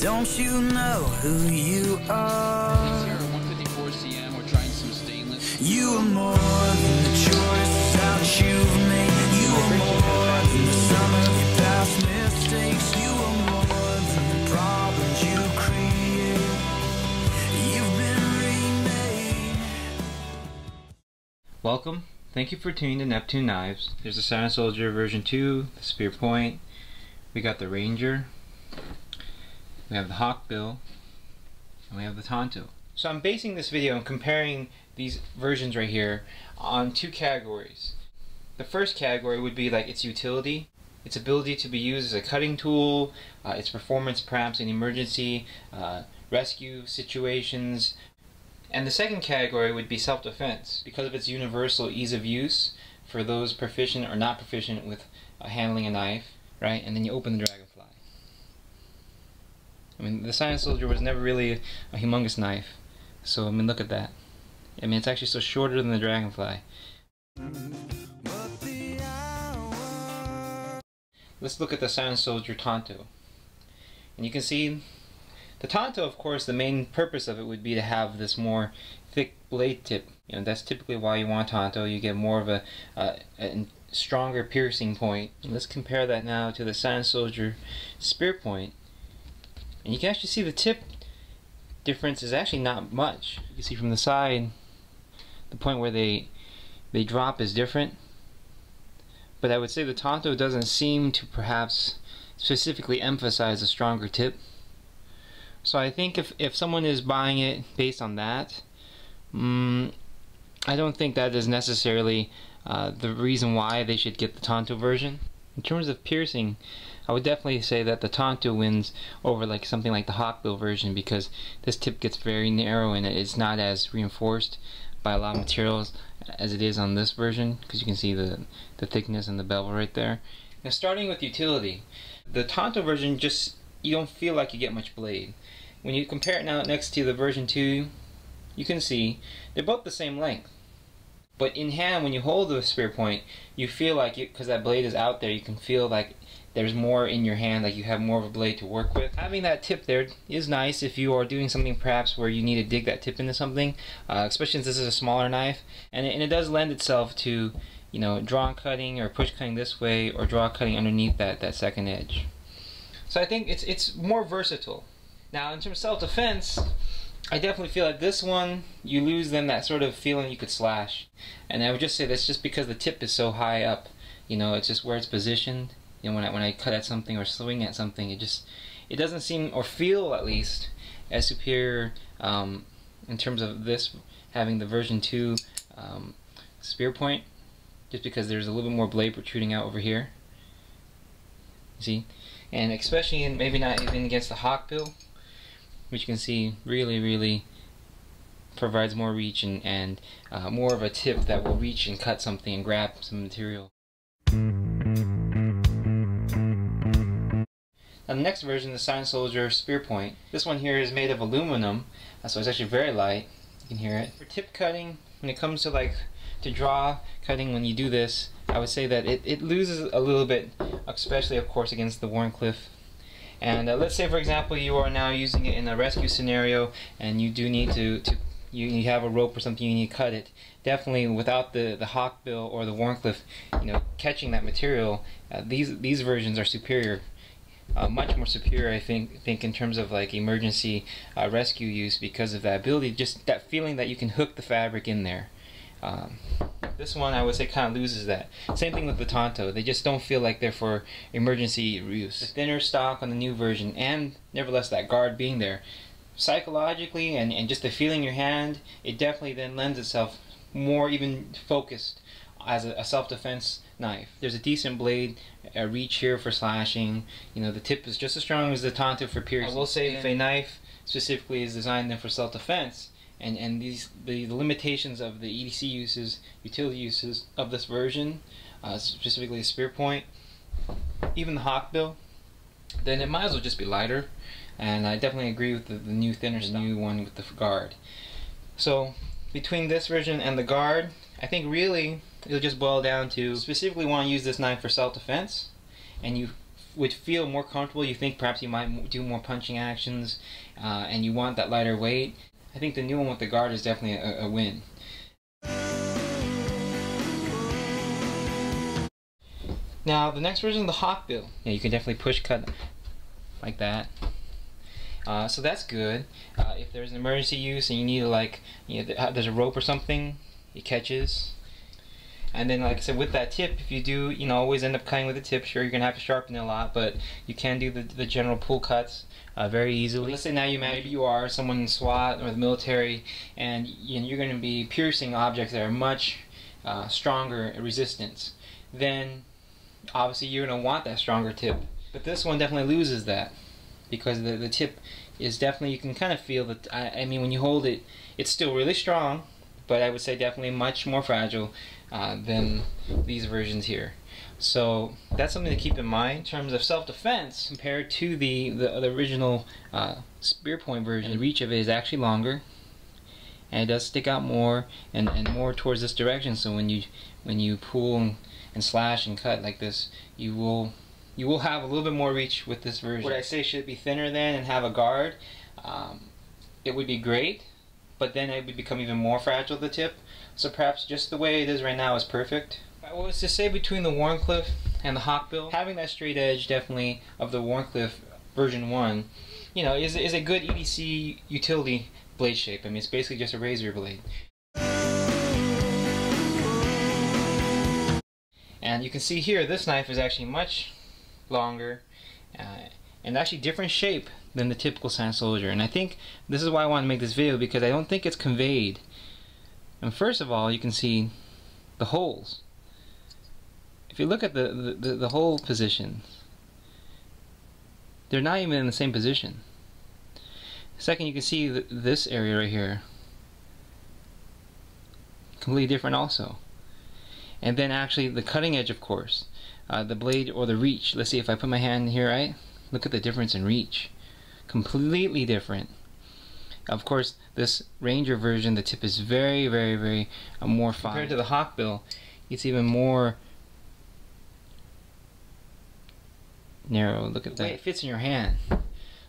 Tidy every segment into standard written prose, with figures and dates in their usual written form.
Don't you know who you are? Here at 154 cm, we're trying some stainless. You are more than the choices that you've made. You are more than the sum of your past mistakes. You are more than the problems you create. You've been remade. Welcome. Thank you for tuning to Neptune Knives. There's the Silent Soldier version 2, the Spearpoint. We got the Ranger. We have the Hawkbill. And we have the Tanto. So I'm basing this video and comparing these versions right here on two categories. The first category would be like its utility, its ability to be used as a cutting tool, its performance perhaps in emergency, rescue situations. And the second category would be self-defense, because of its universal ease of use for those proficient or not proficient with handling a knife, right? And then you open the dragonfly. I mean, the Silent Soldier was never really a humongous knife, so I mean, look at that. I mean, it's actually still shorter than the dragonfly. Let's look at the Silent Soldier Tanto. And you can see the Tanto, of course, the main purpose of it would be to have this more thick blade tip. You know, that's typically why you want Tanto. You get more of a stronger piercing point. And let's compare that now to the Silent Soldier Spearpoint. And you can actually see the tip difference is actually not much. You can see from the side, the point where they drop is different. But I would say the Tanto doesn't seem to perhaps specifically emphasize a stronger tip. So I think if someone is buying it based on that, I don't think that is necessarily the reason why they should get the Tanto version. In terms of piercing, I would definitely say that the Tanto wins over like something like the Hawkbill version, because this tip gets very narrow and it's not as reinforced by a lot of materials as it is on this version, because you can see the thickness and the bevel right there. Now, starting with utility, the Tanto version, just you don't feel like you get much blade. When you compare it now next to the version 2, you can see they're both the same length. But in hand, when you hold the Spearpoint, you feel like, because that blade is out there, you can feel like there's more in your hand, like you have more of a blade to work with. Having that tip there is nice if you are doing something perhaps where you need to dig that tip into something, especially since this is a smaller knife. And it does lend itself to, you know, draw cutting or push cutting this way, or draw cutting underneath that second edge. So I think it's more versatile. Now, in terms of self-defense, I definitely feel like this one, you lose then that sort of feeling you could slash. And I would just say that's just because the tip is so high up. You know, it's just where it's positioned. You know, when I cut at something or swing at something, it doesn't seem, or feel at least, as superior in terms of this having the version 2 Spearpoint, just because there's a little bit more blade protruding out over here. See? And especially maybe not even against the Hawkbill, which you can see really provides more reach and more of a tip that will reach and cut something and grab some material. Now, the next version, the Silent Soldier Spearpoint, this one here is made of aluminum, so it's actually very light. You can hear it. For tip cutting, when it comes to to draw cutting, when you do this, I would say that it loses a little bit, especially of course against the Warncliffe. And let's say, for example, you are now using it in a rescue scenario, and you do need you have a rope or something, you need to cut it. Definitely without the Hawkbill or the Warncliffe, you know, catching that material, these versions are superior. Much more superior, I think in terms of like emergency rescue use, because of that ability, just that feeling that you can hook the fabric in there. This one, I would say, kind of loses that. Same thing with the Tanto. They just don't feel like they're for emergency use. The thinner stock on the new version, and nevertheless that guard being there, psychologically and just the feeling in your hand, it definitely then lends itself more even focused as a self-defense knife. There's a decent blade reach here for slashing. You know, the tip is just as strong as the Tanto for piercing. I will say, if a knife specifically is designed then for self-defense, and the limitations of the EDC uses, utility uses of this version, specifically the Spearpoint, even the Hawkbill, then it might as well just be lighter. And I definitely agree with the new thinner stock, new one with the guard. So between this version and the guard, I think really it'll just boil down to specifically want to use this knife for self-defense, and you would feel more comfortable. You think perhaps you might do more punching actions, and you want that lighter weight. I think the new one with the guard is definitely a win. Now the next version of the Hawkbill, yeah, you can definitely push cut like that. So that's good. If there's an emergency use and you need to, like, there's a rope or something, it catches. And then, like I said, with that tip, if you do, always end up cutting with the tip, sure, you're gonna have to sharpen it a lot, but you can do the general pull cuts very easily. Let's say now maybe you are someone in SWAT or the military, and you're gonna be piercing objects that are much stronger resistance. Then obviously you're gonna want that stronger tip. But this one definitely loses that, because the tip is definitely, you can kind of feel that. I mean, when you hold it, it's still really strong, but I would say definitely much more fragile than these versions here. So that's something to keep in mind in terms of self-defense. Compared to the original Spearpoint version, the reach of it is actually longer, and it does stick out more and more towards this direction. So when you pull and slash and cut like this, you will have a little bit more reach with this version. Would I say should it be thinner then and have a guard? It would be great, but then it would become even more fragile, the tip. So perhaps just the way it is right now is perfect. If I was to say between the Wharncliffe and the Hawkbill, having that straight edge definitely of the Wharncliffe version 1, is a good EDC utility blade shape. I mean, it's basically just a razor blade. And you can see here, this knife is actually much longer and actually different shape than the typical Sand Soldier. And I think this is why I want to make this video, because I don't think it's conveyed. And first of all, you can see the holes. If you look at the hole position, they're not even in the same position. Second, you can see this area right here, completely different also. And then actually the cutting edge, of course, the blade or the reach. Let's see if I put my hand here, right? Look at the difference in reach. Completely different. Of course, this Ranger version, the tip is very, very, very more fine. Compared to the Hawkbill, it's even more narrow. Look at that. The way it fits in your hand.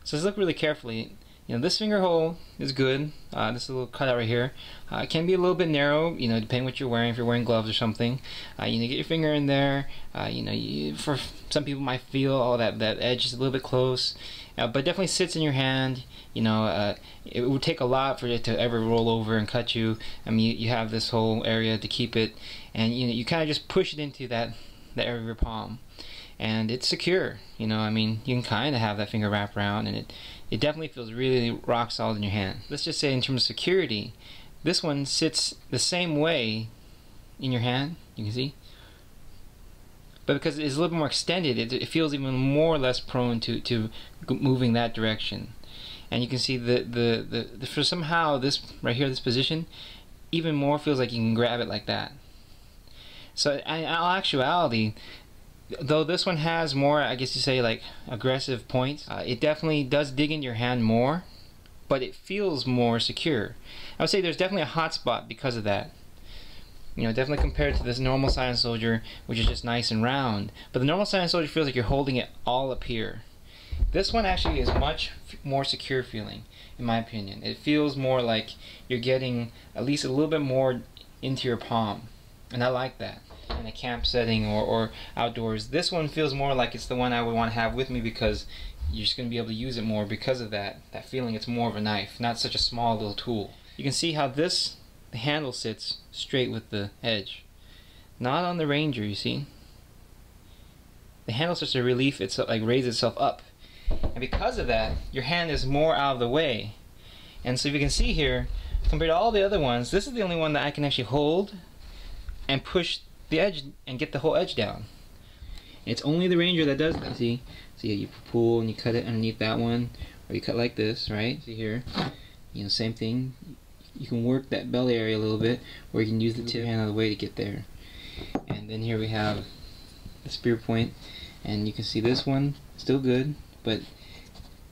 So let's look really carefully. This finger hole is good. This little cutout right here. It can be a little bit narrow, depending what you're wearing. If you're wearing gloves or something, get your finger in there. For some people might feel, oh, that edge is a little bit close, but definitely sits in your hand. It would take a lot for it to ever roll over and cut you. I mean, you have this whole area to keep it, and you kind of just push it into that area of your palm, and it's secure. I mean, you can kind of have that finger wrap around, and it definitely feels really rock solid in your hand. Let's just say in terms of security, this one sits the same way in your hand, you can see. But because it's a little bit more extended, it feels even more or less prone to moving that direction. And you can see for somehow this right here, this position, even more feels like you can grab it like that. So in all actuality, though this one has more, I guess you say, like aggressive points, it definitely does dig into your hand more, but it feels more secure. I would say there's definitely a hot spot because of that. Definitely compared to this normal Sand Soldier, which is just nice and round. But the normal Sand Soldier feels like you're holding it all up here. This one actually is much more secure feeling, in my opinion. It feels more like you're getting at least a little bit more into your palm, and I like that. In a camp setting or outdoors, this one feels more like it's the one I would want to have with me, because you're just going to be able to use it more because of that feeling. It's more of a knife, not such a small little tool. You can see how the handle sits straight with the edge, not on the Ranger. You see, the handle starts to relief itself, like raise itself up, and because of that, your hand is more out of the way. And so if you can see here, compared to all the other ones, this is the only one that I can actually hold and push the edge and get the whole edge down. It's only the Ranger that does that. See, you pull and you cut it underneath that one, or you cut like this, right? See here, same thing. You can work that belly area a little bit, or you can use the tip hand of the way to get there. And then here we have the Spearpoint, and you can see this one still good, but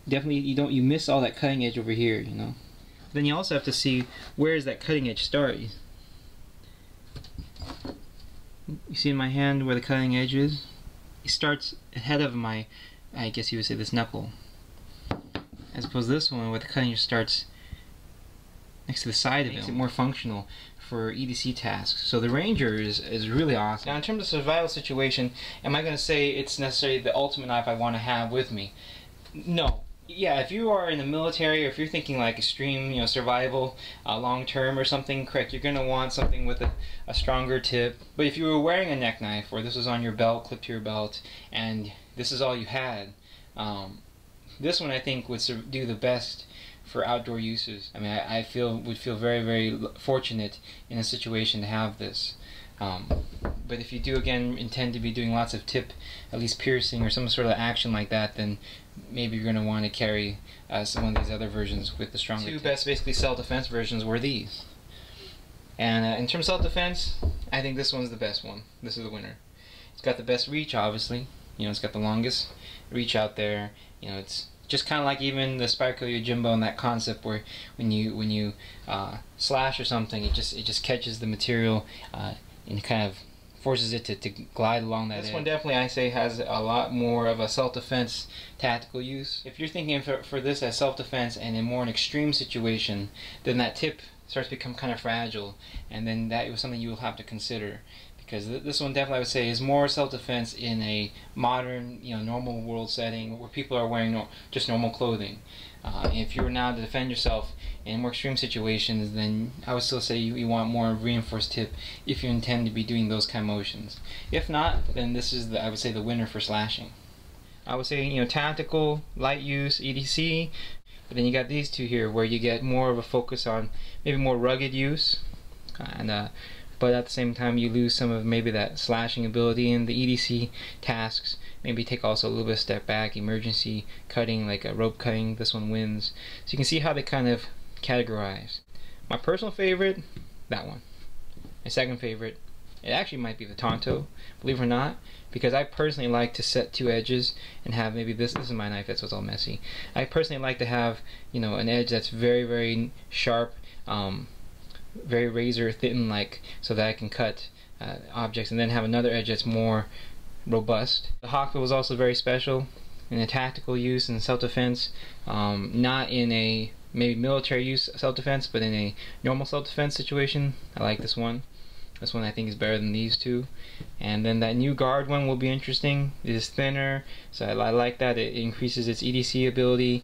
definitely you miss all that cutting edge over here. Then you also have to see, where is that cutting edge start. You see in my hand where the cutting edge is? it starts ahead of my, I guess you would say, this knuckle, as opposed to this one where the cutting just starts next to the side of it. Makes it more functional for EDC tasks. So the Ranger is really awesome. Now in terms of survival situation, am I going to say it's necessarily the ultimate knife I want to have with me? No. Yeah, if you are in the military, or if you're thinking like extreme, you know, survival, long term or something, correct, you're going to want something with a stronger tip. But if you were wearing a neck knife, or this was on your belt, clipped to your belt, and this is all you had, this one I think would do the best for outdoor uses. I mean, I would feel very, very fortunate in a situation to have this. But if you do, again, intend to be doing lots of tip, at least piercing or some sort of action like that, then maybe you're going to want to carry some of these other versions with the stronger tip. Two best basically self-defense versions were these. And in terms of self-defense, I think this one's the best one. This is the winner. It's got the best reach, obviously. You know, it's got the longest reach out there. You know, it's just kind of like even the Spyker Yojimbo and that concept where when you slash or something, it just catches the material and kind of forces it to glide along that edge. This one definitely, I say, has a lot more of a self-defense tactical use. If you're thinking for this as self-defense and in more an extreme situation, then that tip starts to become kind of fragile, and then that was something you will have to consider. Because this one definitely, I would say, is more self-defense in a modern, you know, normal world setting where people are wearing just normal clothing. If you were now to defend yourself in more extreme situations, then I would still say you want more reinforced tip if you intend to be doing those kind of motions. If not, then this is, I would say, the winner for slashing. I would say, you know, tactical, light use, EDC, but then you got these two here where you get more of a focus on maybe more rugged use, and but at the same time you lose some of maybe that slashing ability in the EDC tasks. Maybe take also a little bit of step back, emergency cutting, like a rope cutting. This one wins. So you can see how they kind of categorize. My personal favorite, that one. My second favorite, it actually might be the Tanto, believe it or not, because I personally like to set two edges and have maybe this is my knife, that's what's all messy. I personally like to have, you know, an edge that's very, very sharp, very razor thin, like, so that I can cut objects, and then have another edge that's more robust. The Hawkbill was also very special in a tactical use and self-defense, not in a maybe military use self-defense, but in a normal self-defense situation. I like this one. This one I think is better than these two. And then that new guard one will be interesting. It is thinner, so I like that. It increases its EDC ability.